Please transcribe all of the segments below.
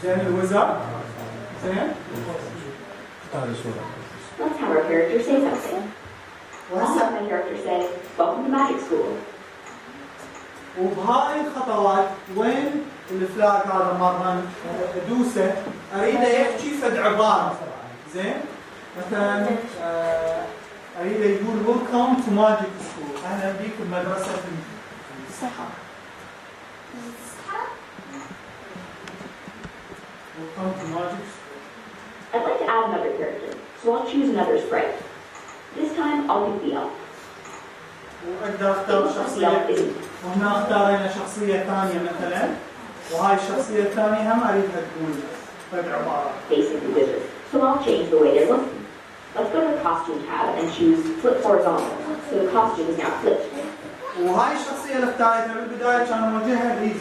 زين الوزر زين. Let's have our character say something. I'll have my character say, welcome to magic school. وبهاي الخطوات وين الفلاج هذا مرة ادوسه اريده يحكي فد عبارة زين. مثلا اريده يقول welcome to magic school، اهلا بيك بمدرسة السحر. welcome to magic school. I'd like to add another character, so I'll choose another sprite. This time I'll pick the elf. واقدر اختار شخصية، وهنا اختارينا شخصية ثانية مثلا، وهاي الشخصية الثانية هم اريدها تقول فد عبارة. Basically wizard. So I'll change the way they're looking. Let's go to the costume tab and choose flip horizontal. So the costume is now flipped. وهاي الشخصية اللي اختاريتها بالبداية كان وجهها هيك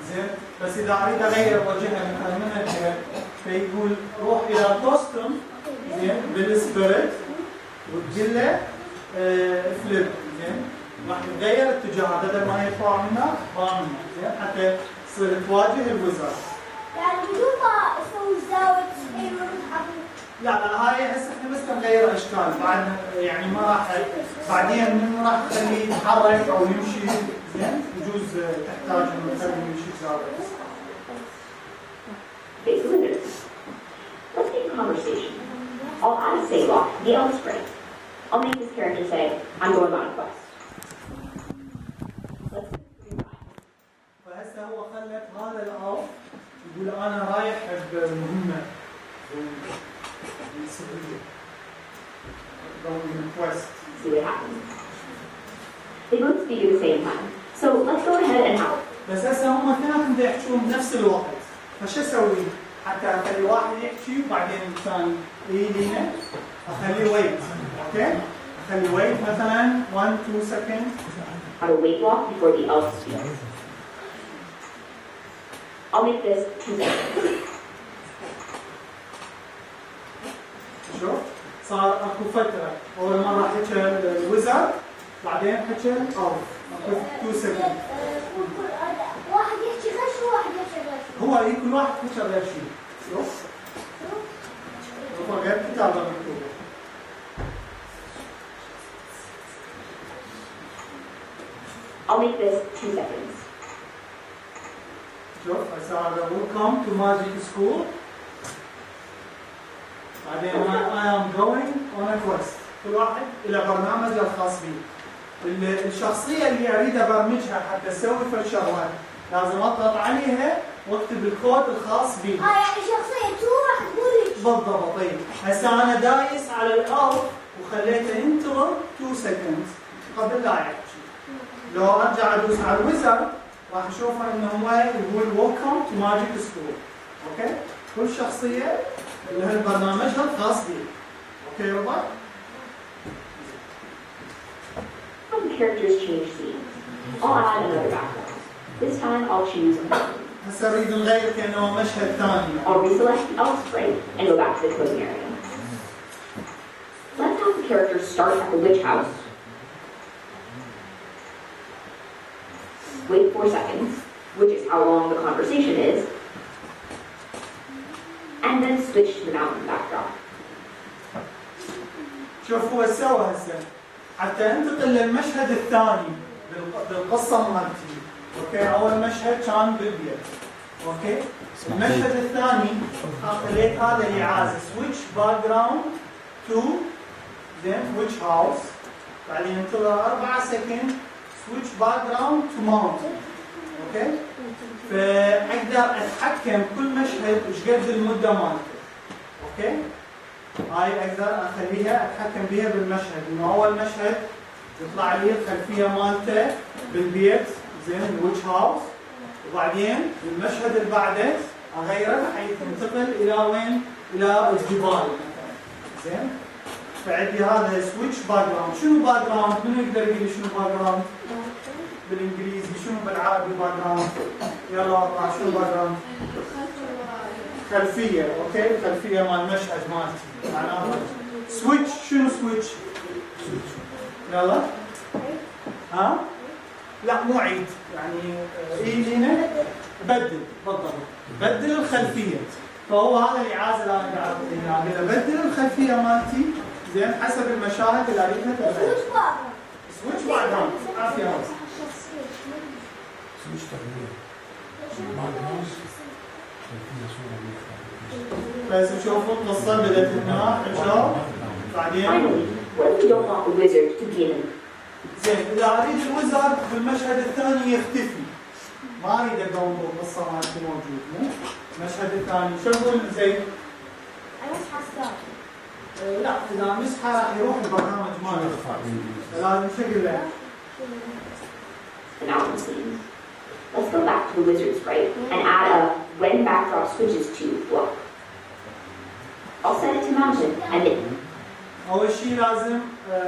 زين، بس إذا أريد أغير وجهها مثلا من الجهة فيقول روح إلى كوستوم زين بالسبيريت وتقول له فليب زين، راح يتغير اتجاهه بدل ما يطلع من هناك طلع من هناك زين حتى تصير تواجه الوزارة. يعني بدون ما اسوي زاوية لا هاي هسه احنا بس نغير اشكال بعد يعني ما راح بعدين من راح تخليه يتحرك او يمشي زين يجوز تحتاج انه تخليه يمشي بزاوية. Let's make a conversation. I'll add a say block, the elf sprite. I'll make this character say, I'm going on a quest. فهسه هو خلت هذا الالف يقول انا رايح بمهمة See what happens. They both speak at the same time. So let's go ahead and help. بس هسه هم اثنيناتهم بده يحكون بنفس الوقت، فشو اسوي؟ حتى اخلي واحد يحكي وبعدين الثاني يجينا اخليه ويت، اوكي؟ اخلي ويت مثلا 1-2 seconds. How to wait block before the elf speaks. I'll make this 2 seconds. شوف صار اكو فتره اول مره حكى الوزر بعدين حكى اكو 2 سكند. واحد يحكي غش وواحد يحكي غش. هو كل واحد حكى غير شيء. شوف هو غير كتابه مكتوبه. I'll make this 2 seconds. شوف هسه هذا welcome to magic school. بعدين I am going on a quest. كل واحد إلى برنامج الخاص به. الشخصية اللي أريد أبرمجها حتى أسوي في الشغلات لازم أضغط عليها واكتب الكود الخاص به. يعني شخصية راح تقول بالضبط. طيب هسه أنا دايس على الألف وخليته ينتظر 2 seconds قبل لا يحكي. لو أرجع أدوس على الوزر راح أشوفه إنه هو يقول welcome to magic school. أوكي؟ كل شخصية اللي هي برنامجها الخاص بي. اوكي ربع؟ How the characters change scenes. I'll add another background. This time I'll choose a mountain. هسه نريد نغير كأنه مشهد ثاني. I'll reselect the elf sprite and go back to the coding area. Let's have the characters start at the witch house. Wait 4 seconds, which is how long the conversation is. And then switch to the mountain backdrop. شوف هو سوى هسه حتى انتقل للمشهد الثاني بالقصة مالتي. اوكي اول مشهد كان بالبيت. اوكي المشهد الثاني خليت هذا اللي عازف switch background to then which house بعدين انتظر 4 سكند switch background to mountain. اوكي فاقدر اتحكم كل مشهد ايش قد المده مالته. اوكي هاي اقدر اخليها اتحكم بها بالمشهد انه اول مشهد يطلع لي الخلفيه مالته بالبيت زين الويتش هاوس وبعدين المشهد اللي بعده اغيره بحيث ينتقل الى وين؟ الى الجبال مثلا زين. فعندي هذا سويتش باك جراوند. شنو باك جراوند؟ منو يقدر يقول لي شنو باك جراوند؟ بالانجليزي شنو بالعربي باك جراوند؟ يلا اطلع شنو باك جراوند؟ خلفيه. اوكي خلفيه مال المشهد مالتي معناها سويتش. شنو سويتش؟ يلا ها؟ لا مو عيد يعني اي هنا بدل بالضبط، بدل الخلفيه. فهو هذا الاعاز اللي انا قاعد اعطيه، بدل الخلفيه مالتي زين حسب المشاهد اللي اريدها تغير. سويتش بعدها عافيه هذا سويتش تغيير بس تشوفوا القصه بدات هنا حجاب بعدين Finally, what if you don't want the wizard to be in زين اذا اريد الوزر في المشهد الثاني يختفي، ما اريد اقوم بالقصه مالتي موجود، مو المشهد الثاني شو نقول زين؟ لا اذا مسحه راح يروح البرنامج ماله، لازم شكل له. announcement scene? Let's go back to the wizard sprite and add a when backdrop switches to block. I'll set it to mountain and then اول شيء لازم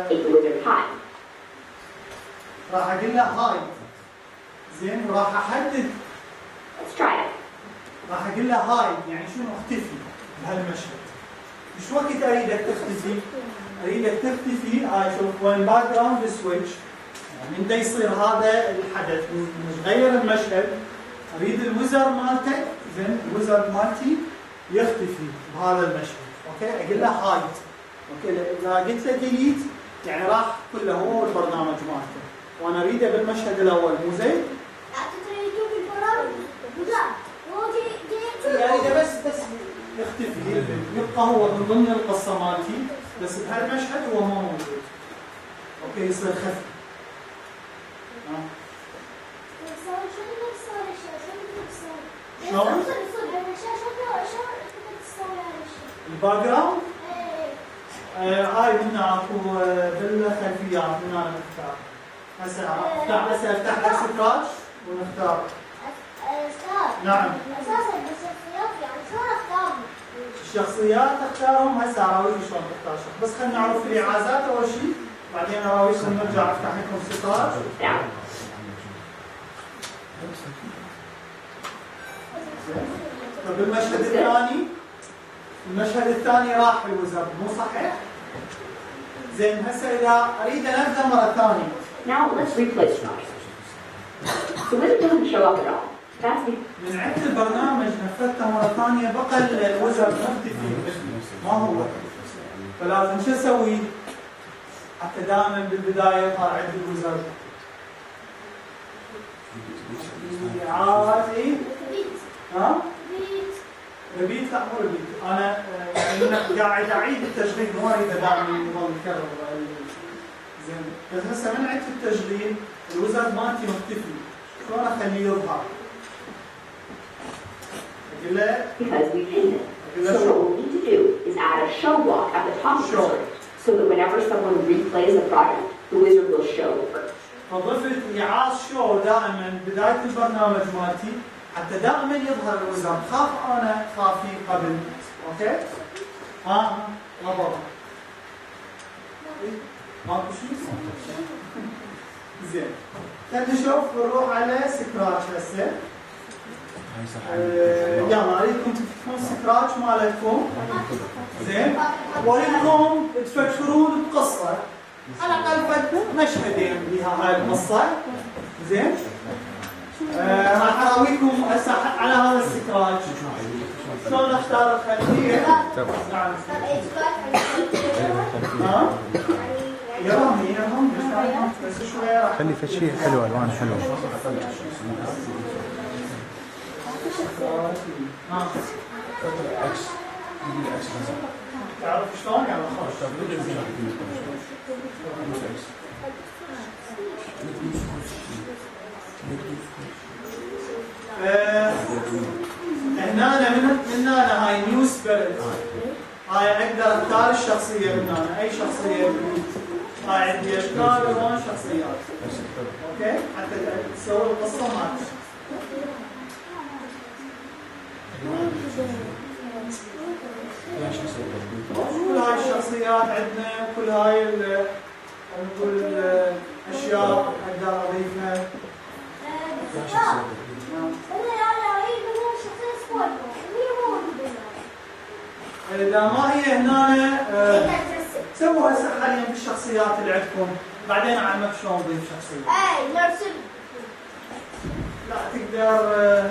make the wizard hide. راح اقول له هاي زين وراح احدد Let's try it. راح اقول له هاي يعني شنو اختفي بهالمشهد. ايش وقت اريدك تختفي؟ اريدك تختفي هاي شوف وين باك جراوند سويتش يعني من دا يصير هذا الحدث نغير المشهد اريد الوزر مالتك زين الوزر مالتي يختفي بهذا المشهد اوكي اقول له هايد اوكي اذا قلت له ديليت يعني راح كله هو والبرنامج مالته وانا اريده بالمشهد الاول مو زين؟ يعني ده بس يختفي يبقى هو من ضمن القصه مالتي بس بهالمشهد هو ما موجود اوكي يصير خفي شلون؟ الباك جراوند؟ هاي هنا اكو بالخلفيات هنا نختار هسه افتح سكراتش ونختار نعم الشخصيات اختارهم هسه اراويك شلون تختار شخص بس خلينا نعرف الاعازات اول شيء بعدين اراويكم نرجع افتح لكم سكراتش طيب المشهد الثاني راح الوزر مو صحيح؟ زين هسه اذا اريد انبدا مره ثانيه. Now let's replay Snosh. The wizard doesn't show up at all. That's because من عند البرنامج نفذته مره ثانيه بقى الوزر مختفي ما هو فلازم شو اسوي؟ حتى دائما بالبدايه يظهر عندي الوزر. عادي ها؟ ريبيت لا مو ريبيت انا قاعد اعيد التشغيل مو اريد دائما يظل يكرر زين بس هسه من عدت التشغيل الوزر مالتي مختفي شلون اخليه يظهر؟ اقول له we pinned it. So what we'll need to do is add a show block at the top of the script so that whenever someone replays the project, the wizard will show first. فضفت إعاز شو دائما بداية البرنامج مالتي حتى دائما يظهر الوزر خاف أنا خافي قبل أوكي؟ ما بابا ماكو شيء؟ زين خلينا نشوف نروح على سكراتش هسه يلا اريدكم تفتحون سكراتش مالتكم زين واريدكم تفكرون بقصه على الاقل مشهدين بها هاي القصه زين راح اراويكم هسه على هذا السكراتش شلون اختار الخلفيه نعم يرهم بس شويه خلي فشيه حلو الوان حلوه تعرف شلون يعني خلاص هنا من هنا هاي نيو سبيريت هاي اقدر اختار الشخصيه من هنا اي شخصيه هاي عندي اشكال الوان شخصيات اوكي حتى تسوي القصه مالتك كل هاي الشخصيات عندنا وكل هاي نقول الاشياء اقدر اضيفها اذا ما هي هنا سووا هسه حاليا بالشخصيات اللي عندكم بعدين اعلمك شلون نضيف شخصيه اي نرسم لا تقدر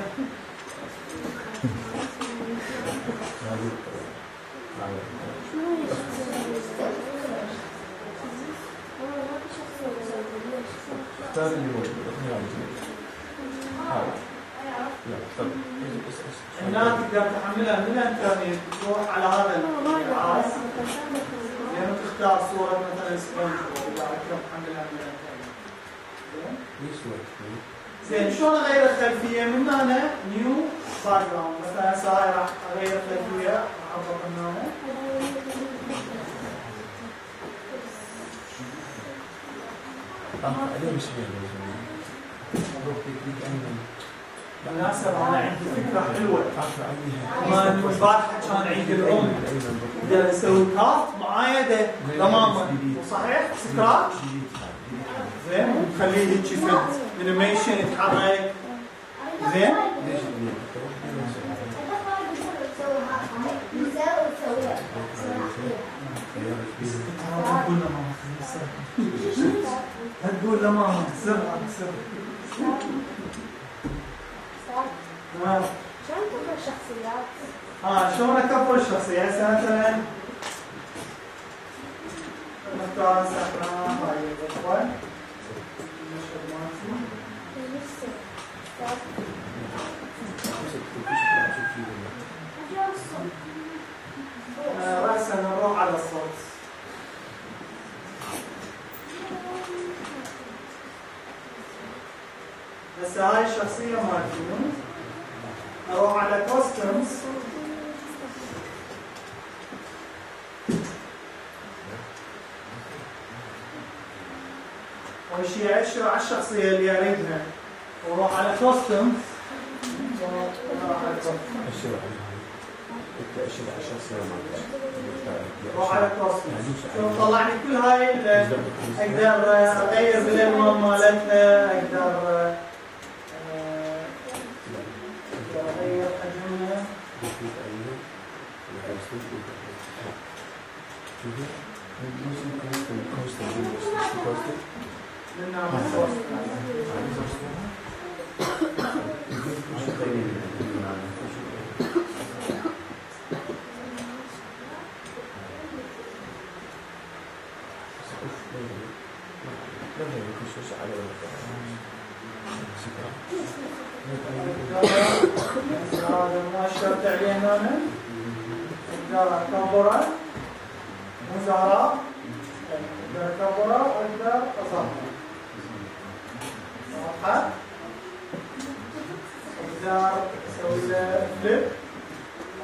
هنا تقدر تحملها من الانترنت تروح على هذا الجهاز يعني تختار صورة مثلا سبونج وبعد كده تحملها من الانترنت. زين شلون اغير الخلفية؟ من هنا نيو باك جراوند مثلا هسه هاي راح اغير الخلفية احطها من هنا مناسب. انا عندي فكره حلوه ما البارحه كان عيد الام بدي اسوي كارت معايده تماما صحيح سكراتش زين ونخليه هيك فد انيميشن يتحرك زين تقول له ماما سر تمام. شلون تكبر الشخصيات؟ شلون اكبر الشخصية؟ هسه مثلا نختار احنا هاي الاخوة المشهد مالتي رأسا نروح على الصوت. هسه هاي الشخصية مالتي اروح على كوستمز اول شيء اشر على الشخصية اللي اريدها واروح على كوستمز روح على كوستمز شوف طلعني كل هاي اقدر اغير بالالوان مالتها اقدر اغير حجمها هذا ما اشتغلت عليه هنا اقدر اكبره مو زهراء اقدر اكبره واقدر اصغره واضحه اقدر اسوي له فليب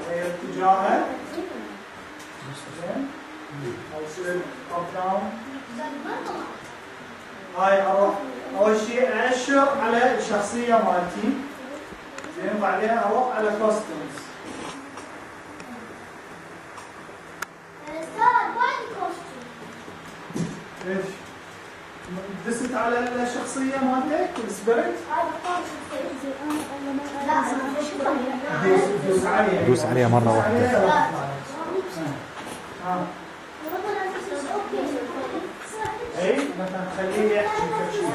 اغير اتجاهه زين او يصير اب داون. هاي اروح اول شيء اشر على الشخصيه مالتي زين بعدين اروح على كوستمز. ليش؟ دست على الشخصيه مالتك السبيريت؟ لا دوس عليها مرة واحدة. اي مثلا خليه يحكي كل شيء.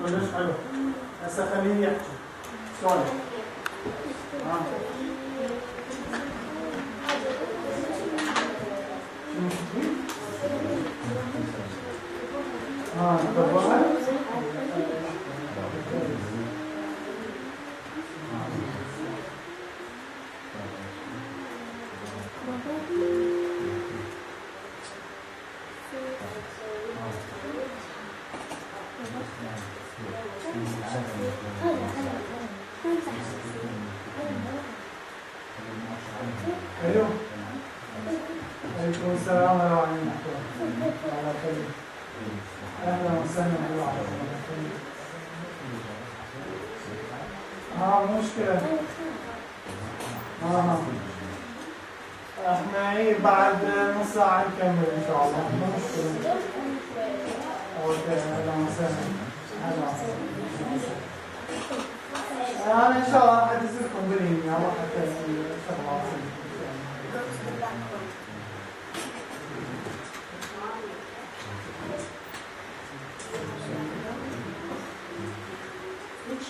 كلش حلو. هسه خليه يحكي. سولف. طبعا. الو عليكم السلام ورحمة الله وبركاته. اهلا وسهلا مشكلة. احنا بعد نص ساعة نكمل ان شاء الله. مو مشكلة. اوكي اهلا وسهلا. انا ان شاء الله راح ادزلكم بالايميل راح اسوي شغلات. Which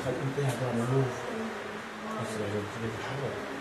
انتهى هذا موف بس لو تبي تتحرك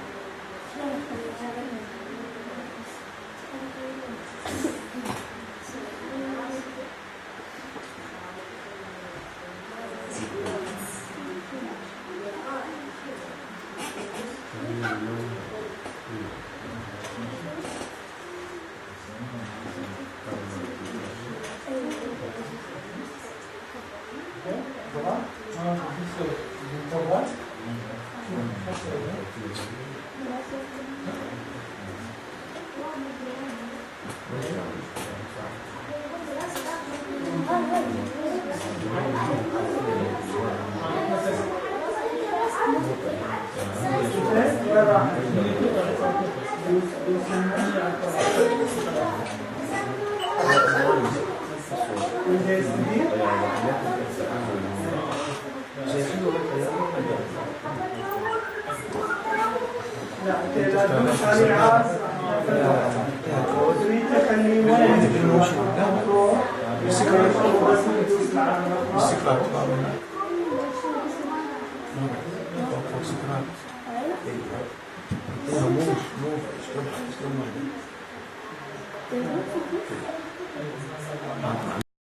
لا انت لا تدوس على العاص تريد تخليه وين موف